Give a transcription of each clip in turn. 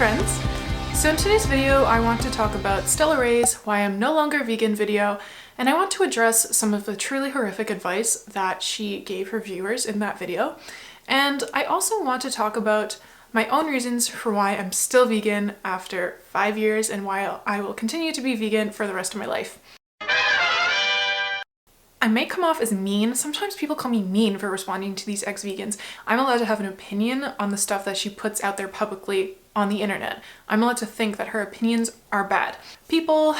friends! So in today's video I want to talk about Stella Rae's Why I'm No Longer Vegan video, and I want to address some of the truly horrific advice that she gave her viewers in that video. And I also want to talk about my own reasons for why I'm still vegan after 5 years and why I will continue to be vegan for the rest of my life. I may come off as mean. Sometimes people call me mean for responding to these ex-vegans. I'm allowed to have an opinion on the stuff that she puts out there publicly on the internet. I'm allowed to think that her opinions are bad. A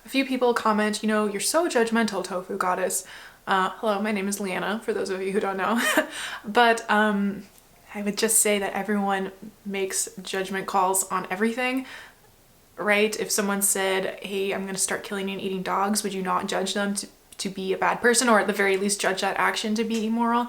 few people comment, you know, you're so judgmental, tofu goddess. Hello, my name is Leanna, for those of you who don't know. But I would just say that everyone makes judgment calls on everything, right? If someone said, hey, I'm gonna start killing and eating dogs, would you not judge them to be a bad person, or at the very least judge that action to be immoral?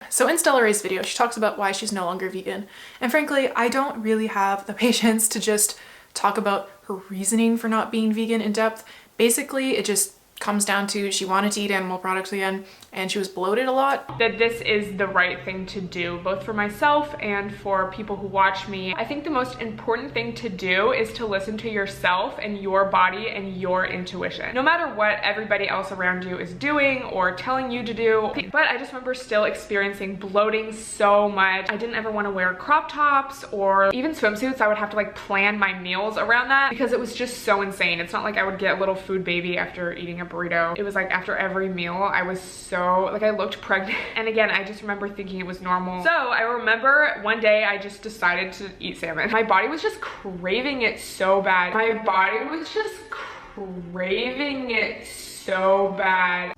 So in Stella Rae's video, she talks about why she's no longer vegan. And frankly, I don't really have the patience to just talk about her reasoning for not being vegan in depth. Basically, it just comes down to she wanted to eat animal products again and she was bloated a lot. That this is the right thing to do, both for myself and for people who watch me. I think the most important thing to do is to listen to yourself and your body and your intuition. No matter what everybody else around you is doing or telling you to do. But I just remember still experiencing bloating so much. I didn't ever want to wear crop tops or even swimsuits. I would have to like plan my meals around that because it was just so insane. It's not like I would get a little food baby after eating a burrito. It was like after every meal I was so like I looked pregnant. And again, I just remember thinking it was normal. So I remember one day I just decided to eat salmon. My body was just craving it so bad. My body was just craving it so bad.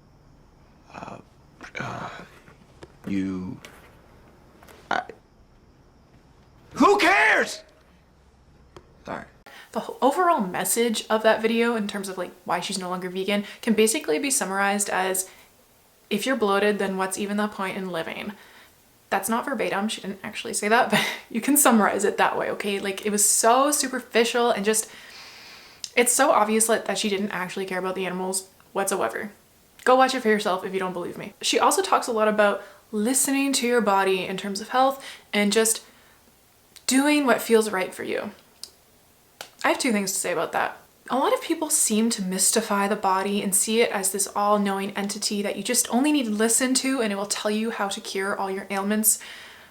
Who cares? Sorry. The overall message of that video in terms of like why she's no longer vegan can basically be summarized as, if you're bloated, then what's even the point in living? That's not verbatim, she didn't actually say that, but you can summarize it that way, okay? Like, it was so superficial and just, it's so obvious that she didn't actually care about the animals whatsoever. Go watch it for yourself if you don't believe me. She also talks a lot about listening to your body in terms of health and just doing what feels right for you. I have two things to say about that. A lot of people seem to mystify the body and see it as this all-knowing entity that you just only need to listen to and it will tell you how to cure all your ailments.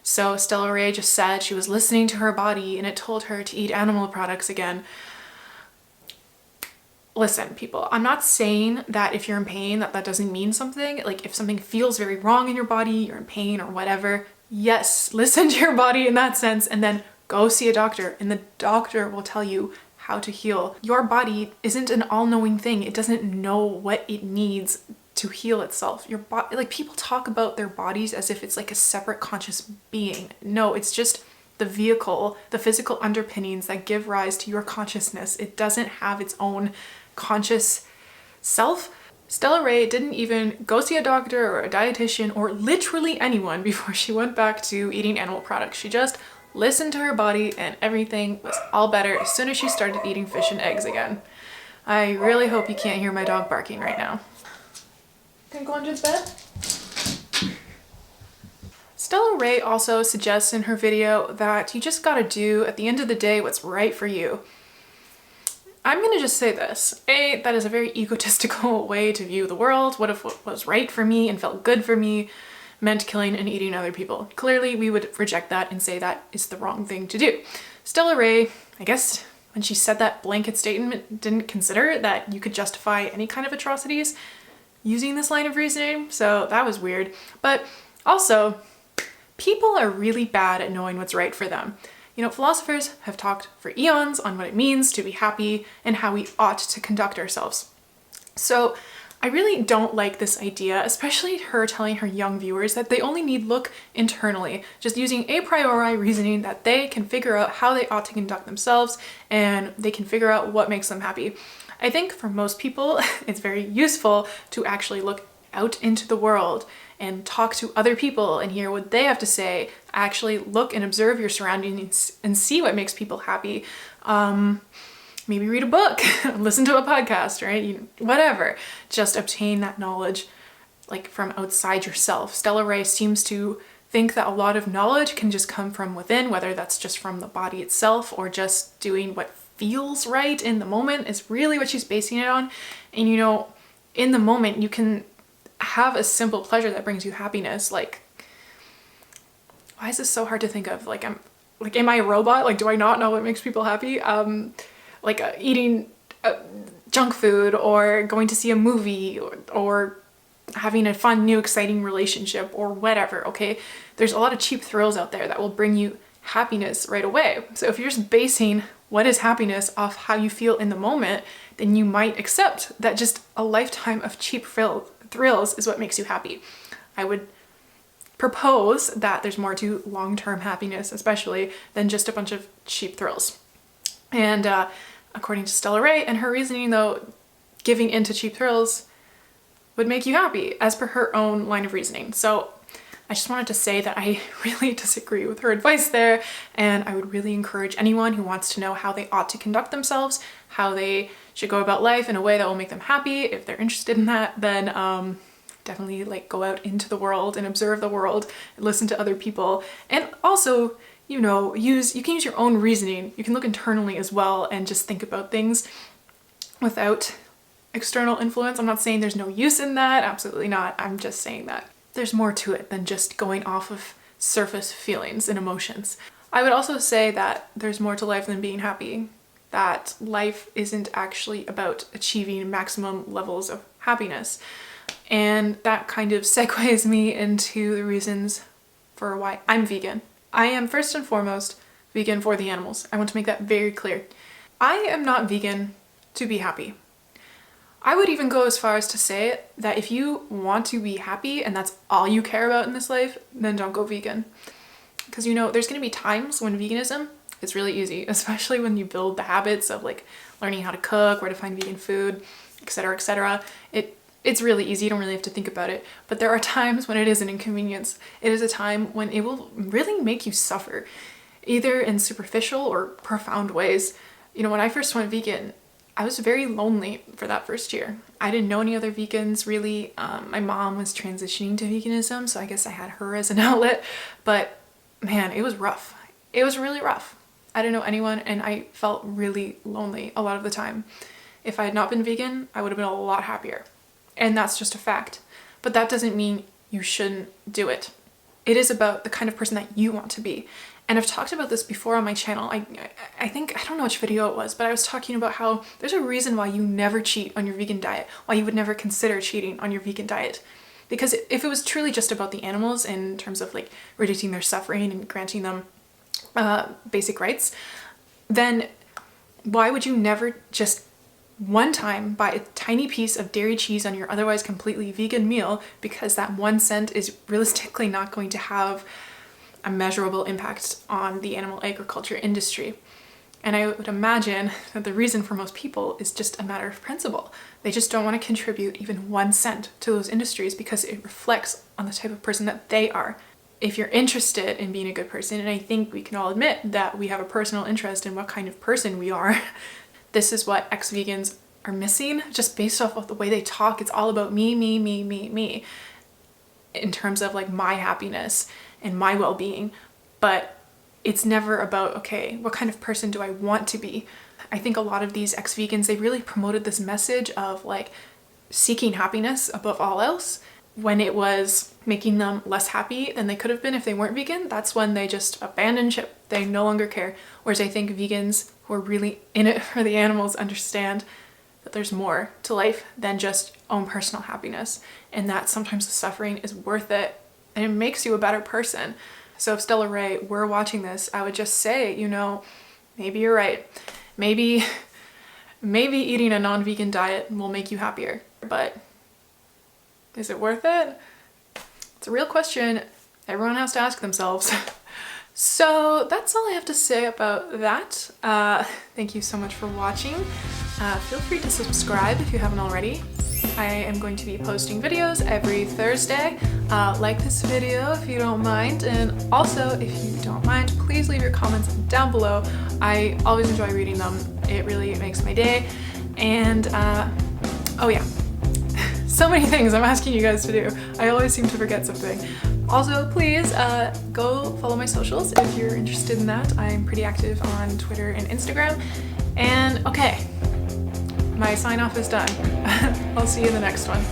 So Stella Rae just said she was listening to her body and it told her to eat animal products again. Listen, people, I'm not saying that if you're in pain that doesn't mean something. Like, if something feels very wrong in your body, you're in pain or whatever, yes, listen to your body in that sense and then go see a doctor and the doctor will tell you how to heal. Your body isn't an all-knowing thing. It doesn't know what it needs to heal itself. Your body, like, people talk about their bodies as if it's like a separate conscious being. No, it's just the vehicle, the physical underpinnings that give rise to your consciousness. It doesn't have its own conscious self. Stella Rae didn't even go see a doctor or a dietitian or literally anyone before she went back to eating animal products. She just listened to her body and everything was all better as soon as she started eating fish and eggs again. I really hope you can't hear my dog barking right now. Can I go under the bed? Stella Rae also suggests in her video that you just gotta do, at the end of the day, what's right for you. I'm gonna just say this. A, that is a very egotistical way to view the world. What if what was right for me and felt good for me meant killing and eating other people? Clearly, we would reject that and say that is the wrong thing to do. Stella Rae, I guess, when she said that blanket statement, didn't consider that you could justify any kind of atrocities using this line of reasoning, so that was weird. But also, people are really bad at knowing what's right for them. You know, philosophers have talked for eons on what it means to be happy and how we ought to conduct ourselves. So I really don't like this idea, especially her telling her young viewers that they only need look internally, just using a priori reasoning that they can figure out how they ought to conduct themselves and they can figure out what makes them happy. I think for most people, it's very useful to actually look out into the world and talk to other people and hear what they have to say. Actually look and observe your surroundings and see what makes people happy. Maybe read a book, listen to a podcast, right? Whatever. Just obtain that knowledge like from outside yourself. Stella Rae seems to think that a lot of knowledge can just come from within, whether that's just from the body itself or just doing what feels right in the moment, is really what she's basing it on. And you know, in the moment, you can have a simple pleasure that brings you happiness. Like, why is this so hard to think of? Like, am I a robot? Like, do I not know what makes people happy? Eating junk food, or going to see a movie, or having a fun, new, exciting relationship, or whatever, okay? There's a lot of cheap thrills out there that will bring you happiness right away. So if you're just basing what is happiness off how you feel in the moment, then you might accept that just a lifetime of cheap thrills is what makes you happy. I would propose that there's more to long-term happiness, especially, than just a bunch of cheap thrills. And according to Stella Rae and her reasoning, though, giving into cheap thrills would make you happy, as per her own line of reasoning. So I just wanted to say that I really disagree with her advice there, and I would really encourage anyone who wants to know how they ought to conduct themselves, how they should go about life in a way that will make them happy. If they're interested in that, then definitely like go out into the world and observe the world and listen to other people. And also, you know, you can use your own reasoning. You can look internally as well and just think about things without external influence. I'm not saying there's no use in that, absolutely not. I'm just saying that there's more to it than just going off of surface feelings and emotions. I would also say that there's more to life than being happy, that life isn't actually about achieving maximum levels of happiness. And that kind of segues me into the reasons for why I'm vegan. I am first and foremost vegan for the animals. I want to make that very clear. I am not vegan to be happy. I would even go as far as to say that if you want to be happy and that's all you care about in this life, then don't go vegan. Because you know, there's going to be times when veganism is really easy, especially when you build the habits of like learning how to cook, where to find vegan food, etc., etc. It's really easy, you don't really have to think about it. But there are times when it is an inconvenience. It is a time when it will really make you suffer, either in superficial or profound ways. You know, when I first went vegan, I was very lonely for that first year. I didn't know any other vegans really. My mom was transitioning to veganism, so I guess I had her as an outlet. But man, it was rough. It was really rough. I didn't know anyone, and I felt really lonely a lot of the time. If I had not been vegan, I would have been a lot happier. And that's just a fact. But that doesn't mean you shouldn't do it. It is about the kind of person that you want to be. And I've talked about this before on my channel. I think, I don't know which video it was, but I was talking about how there's a reason why you never cheat on your vegan diet, why you would never consider cheating on your vegan diet. Because if it was truly just about the animals in terms of like reducing their suffering and granting them basic rights, then why would you never just one time buy a tiny piece of dairy cheese on your otherwise completely vegan meal, because that 1 cent is realistically not going to have a measurable impact on the animal agriculture industry. And I would imagine that the reason for most people is just a matter of principle. They just don't want to contribute even 1 cent to those industries because it reflects on the type of person that they are. If you're interested in being a good person, and I think we can all admit that we have a personal interest in what kind of person we are, this is what ex-vegans are missing, just based off of the way they talk. It's all about me, me, me, me, me, in terms of like my happiness and my well-being. But it's never about, okay, what kind of person do I want to be? I think a lot of these ex-vegans, they really promoted this message of like seeking happiness above all else, when it was making them less happy than they could have been if they weren't vegan. That's when they just abandoned ship. They no longer care. Whereas I think vegans who are really in it for the animals understand that there's more to life than just own personal happiness, and that sometimes the suffering is worth it and it makes you a better person. So if Stella Rae were watching this, I would just say, you know, maybe you're right. Maybe eating a non-vegan diet will make you happier, but is it worth it? It's a real question everyone has to ask themselves. So that's all I have to say about that. Thank you so much for watching. Feel free to subscribe if you haven't already. I am going to be posting videos every Thursday. Like this video if you don't mind, and also if you don't mind, please leave your comments down below. I always enjoy reading them. It really makes my day. And oh yeah, So many things I'm asking you guys to do. I always seem to forget something. Also, please go follow my socials if you're interested in that. I'm pretty active on Twitter and Instagram. And okay, my sign off is done. I'll see you in the next one.